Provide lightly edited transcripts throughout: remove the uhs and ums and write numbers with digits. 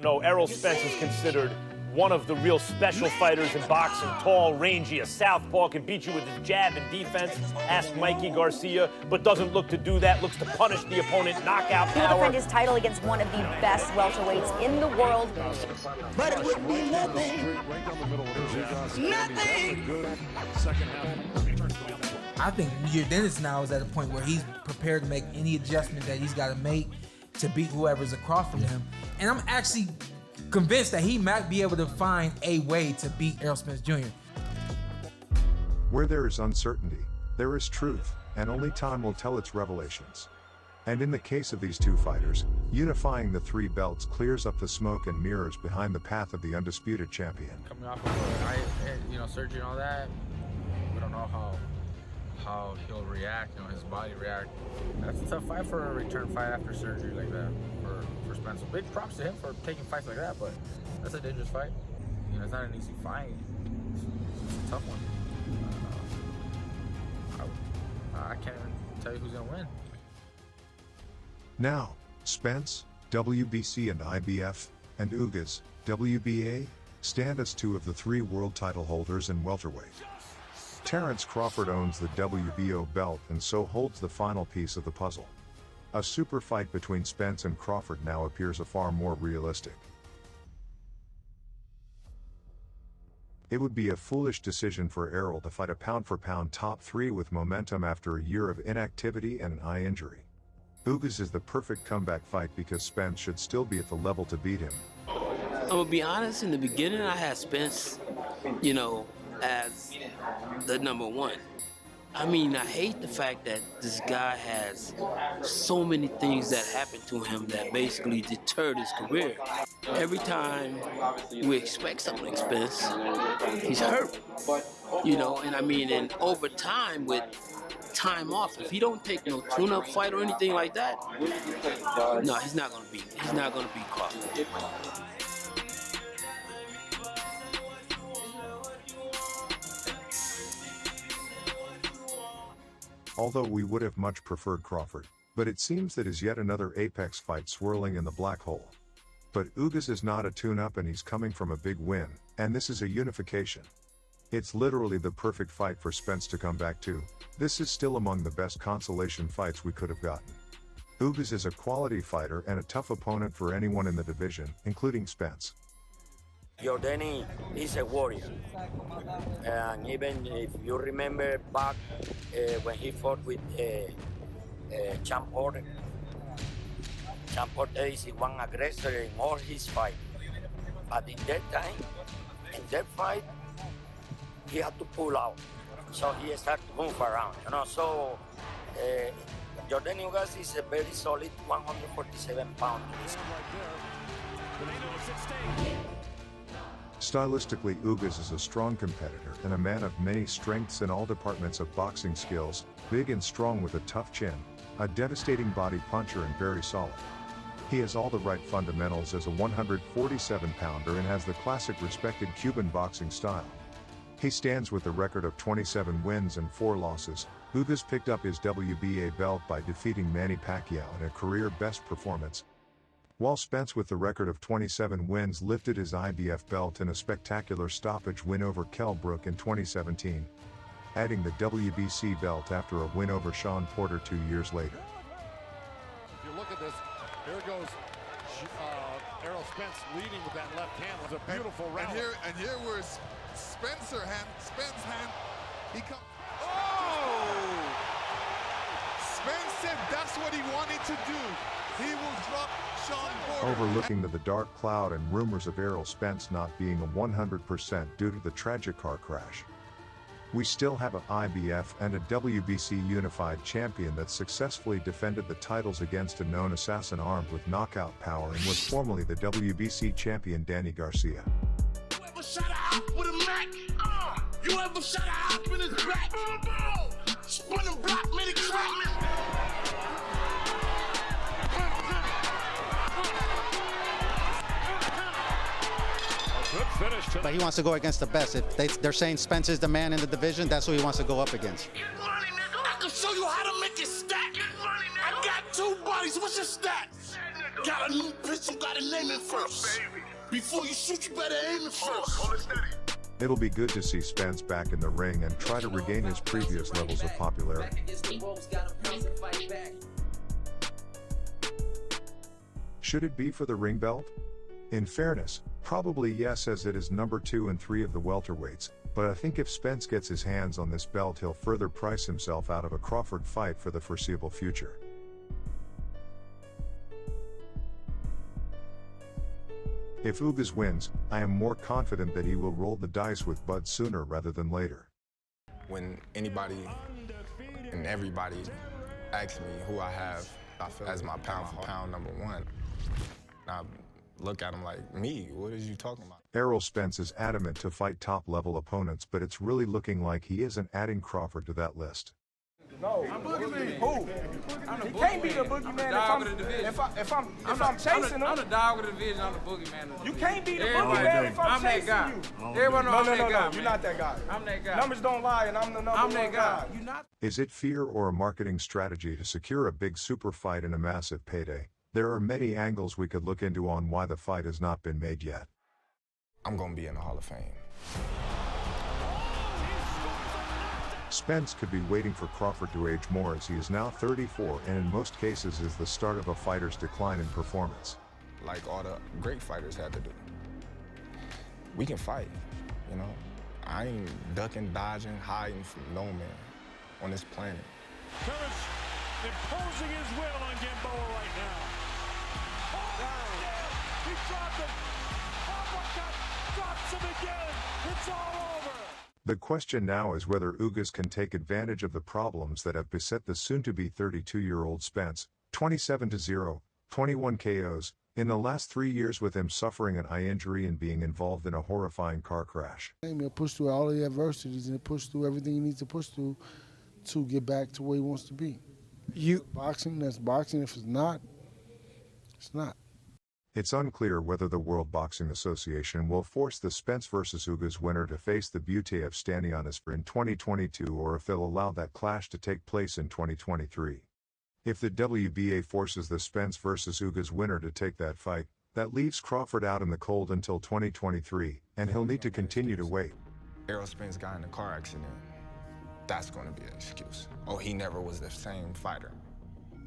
No, Errol Spence is considered one of the real special fighters in boxing. Tall, rangy, a southpaw, can beat you with his jab and defense. Ask Mikey Garcia, but doesn't look to do that. Looks to punish the opponent, knockout He will power. defend his title against one of the best welterweights in the world. But it would be nothing. I think Yordenis now is at a point where he's prepared to make any adjustment that he's got to make to beat whoever's across from him. And I'm actually convinced that he might be able to find a way to beat Errol Spence Jr. Where there is uncertainty, there is truth, and only time will tell its revelations. And in the case of these two fighters, unifying the three belts clears up the smoke and mirrors behind the path of the undisputed champion. Coming off of surgery and all that, we don't know how he'll react, his body react. That's a tough fight for a return fight after surgery like that for Spence. So big props to him for taking fights like that, but that's a dangerous fight. It's not an easy fight. It's a tough one. I can't even tell you who's gonna win. Now, Spence, WBC and IBF, and Ugas, WBA, stand as two of the three world title holders in welterweight. Terrence Crawford owns the WBO belt and so holds the final piece of the puzzle. A super fight between Spence and Crawford now appears far more realistic. It would be a foolish decision for Errol to fight a pound-for-pound top three with momentum after a year of inactivity and an eye injury. Ugas is the perfect comeback fight because Spence should still be at the level to beat him. I'm gonna be honest, in the beginning I had Spence, as the number one. I mean, I hate the fact that this guy has so many things that happened to him that basically deterred his career. Every time we expect something like Spence, he's hurt. And I mean, and over time with time off, if he don't take no tune-up fight or anything like that, no, he's not gonna beat Crawford. Although we would have much preferred Crawford, but it seems that is yet another apex fight swirling in the black hole. But Ugas is not a tune-up and he's coming from a big win, and this is a unification. It's literally the perfect fight for Spence to come back to. This is still among the best consolation fights we could have gotten. Ugas is a quality fighter and a tough opponent for anyone in the division, including Spence. Yordenis is a warrior, and even if you remember back when he fought with Champ Porter is one aggressor in all his fights. But in that time, in that fight, he had to pull out, so he started to move around. So Yordenis Ugas is a very solid 147 pounds. Stylistically, Ugas is a strong competitor and a man of many strengths in all departments of boxing skills, big and strong with a tough chin, a devastating body puncher and very solid. He has all the right fundamentals as a 147-pounder and has the classic respected Cuban boxing style. He stands with a record of 27 wins and 4 losses. Ugas picked up his WBA belt by defeating Manny Pacquiao in a career-best performance, while Spence with the record of 27 wins lifted his IBF belt in a spectacular stoppage win over Kell Brook in 2017, adding the WBC belt after a win over Sean Porter 2 years later. If you look at this, here goes Errol Spence leading with that left hand. It was a beautiful round. And here where Spence's hand, he comes. Oh! Spence said that's what he wanted to do. He will drop Sean Porter. Overlooking the dark cloud and rumors of Errol Spence not being a 100% due to the tragic car crash, we still have an IBF and a WBC unified champion that successfully defended the titles against a known assassin armed with knockout power and was formerly the WBC champion Danny Garcia. You ever shot a op with a Mac? You ever shot a op in his back? Spun and block, made it crack. But he wants to go against the best. If they're saying Spence is the man in the division, that's who he wants to go up against. I can show you how to make it stack. I got 2 bodies. What's your stats? Got a new pistol, gotta name it first. Before you shoot, you better aim it first. It'll be good to see Spence back in the ring and try to regain his previous levels of popularity. Should it be for the ring belt? In fairness, probably yes, as it is number 2 and 3 of the welterweights, but I think if Spence gets his hands on this belt, he'll further price himself out of a Crawford fight for the foreseeable future. If Ugas wins, I am more confident that he will roll the dice with Bud sooner rather than later. When anybody and everybody asks me who I have as my pound for pound number 1, I look at him like, me, what is you talking about? Errol Spence is adamant to fight top-level opponents, but it's really looking like he isn't adding Crawford to that list. No, I'm boogeyman. Who? He can't be the boogeyman if I'm chasing him. I'm the dog of the division. I'm the boogeyman. You can't be the boogeyman if I'm chasing that you. No, You're not that guy. I'm that guy. Numbers don't lie, and I'm the number one that guy. You not? Is it fear or a marketing strategy to secure a big super fight and a massive payday? There are many angles we could look into on why the fight has not been made yet. I'm gonna be in the Hall of Fame. Spence could be waiting for Crawford to age more, as he is now 34 and in most cases is the start of a fighter's decline in performance. Like all the great fighters had to do. We can fight, you know? I ain't ducking, dodging, hiding from no man on this planet. Terrence imposing his will on Gamboa right now. Oh, he dropped him. Uppercut drops him again. It's all over. The question now is whether Ugas can take advantage of the problems that have beset the soon-to-be 32-year-old Spence, 27-0, 21 KOs, in the last 3 years, with him suffering an eye injury and being involved in a horrifying car crash. He'll push through all the adversities and push through everything he needs to push through to get back to where he wants to be. Boxing, that's boxing. If it's not, it's not. It's unclear whether the World Boxing Association will force the Spence vs. Ugas winner to face the Butev Stanionis in 2022, or if they'll allow that clash to take place in 2023. If the WBA forces the Spence vs. Ugas winner to take that fight, that leaves Crawford out in the cold until 2023, and he'll need to continue to wait. Errol Spence got in a car accident. That's going to be an excuse. Oh, he never was the same fighter.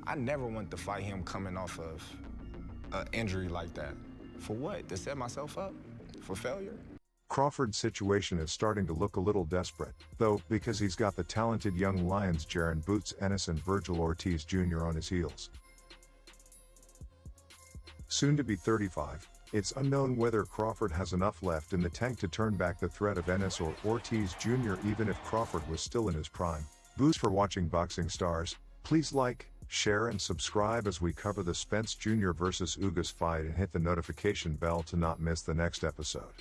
I never want to fight him coming off of an injury like that. For what? To set myself up for failure? Crawford's situation is starting to look a little desperate, though, because he's got the talented young Lions Jaron Boots Ennis and Virgil Ortiz Jr. on his heels. Soon to be 35, it's unknown whether Crawford has enough left in the tank to turn back the threat of Ennis or Ortiz Jr. even if Crawford was still in his prime. Boost for watching Boxing Stars. Please like, share and subscribe as we cover the Spence Jr. vs. Ugas fight, and hit the notification bell to not miss the next episode.